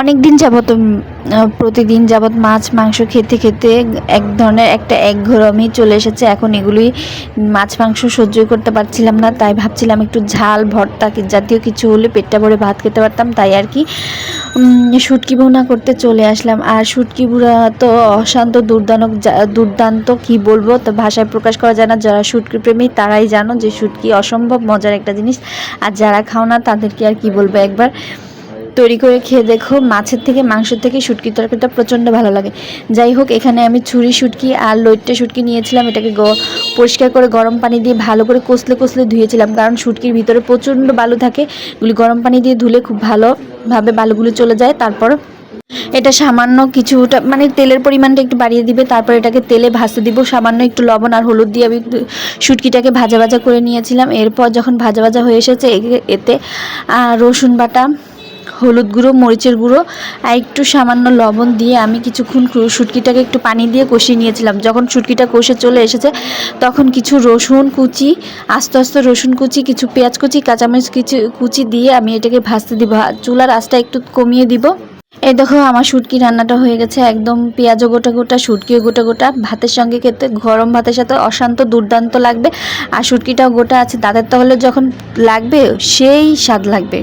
অনেক দিন যাবত প্রতিদিন যাবত মাছ মাংস খেতে খেতে এক ধরনের একটা একঘেয়েমি চলে এসেছে। এখন এগুলোই মাছ মাংস সহ্য করতে পারছিলাম না, তাই ভাবছিলাম একটু ঝাল ভর্তা জাতীয় কিছু হলে পেটটা ভরে ভাত খেতে পারতাম। তাই আর কি শুটকি ভুনা করতে চলে আসলাম। আর শুটকি ভুনা তো অশান্ত দুর্দান্ত কি বলবো, তো ভাষায় প্রকাশ করা যায় না। যারা শুটকি প্রেমী তারাই জানো যে শুটকি অসম্ভব মজার একটা জিনিস, আর যারা খাও না তাদেরকে আর কি বলবো, একবার তৈরি করে খেয়ে দেখো। মাছের থেকে মাংসের থেকে শুটকির তরকারিটা প্রচণ্ড ভালো লাগে। যাই হোক, এখানে আমি ছুরি শুটকি আর লইট্টে শুটকি নিয়েছিলাম। এটাকে পরিষ্কার করে গরম পানি দিয়ে ভালো করে কষলে কষলে ধুয়েছিলাম, কারণ শুটকির ভিতরে প্রচণ্ড বালু থাকে। এগুলি গরম পানি দিয়ে ধুলে খুব ভালোভাবে বালুগুলো চলে যায়। তারপর এটা সামান্য কিছুটা মানে তেলের পরিমাণটা একটু বাড়িয়ে দিবে। তারপর এটাকে তেলে ভাজতে দিব। সামান্য একটু লবণ আর হলুদ দিয়ে আমি শুটকিটাকে ভাজা ভাজা করে নিয়েছিলাম। এরপর যখন ভাজা ভাজা হয়ে এসেছে, এতে রসুন বাটা, হলুদ গুঁড়ো, মরিচের গুঁড়ো আর একটু সামান্য লবণ দিয়ে আমি কিছুক্ষণ শুটকিটাকে একটু পানি দিয়ে কষিয়ে নিয়েছিলাম। যখন শুটকিটা কষে চলে এসেছে, তখন কিছু রসুন কুচি, আস্তে আস্তে রসুন কুচি, কিছু পেঁয়াজ কুচি, কাঁচামরিচ কুচি দিয়ে আমি এটাকে ভাজতে দিব। চুলার আঁচটা একটু কমিয়ে দিব। এই দেখো, আমার শুটকি রান্নাটা হয়ে গেছে। একদম পেঁয়াজও গোটা গোটা, শুটকিও গোটা গোটা। ভাতের সঙ্গে খেতে, গরম ভাতের সাথে অশান্ত দুর্দান্ত লাগবে। আর শুটকিটাও গোটা আছে, তাদের তাহলে যখন লাগবে সেই স্বাদ লাগবে।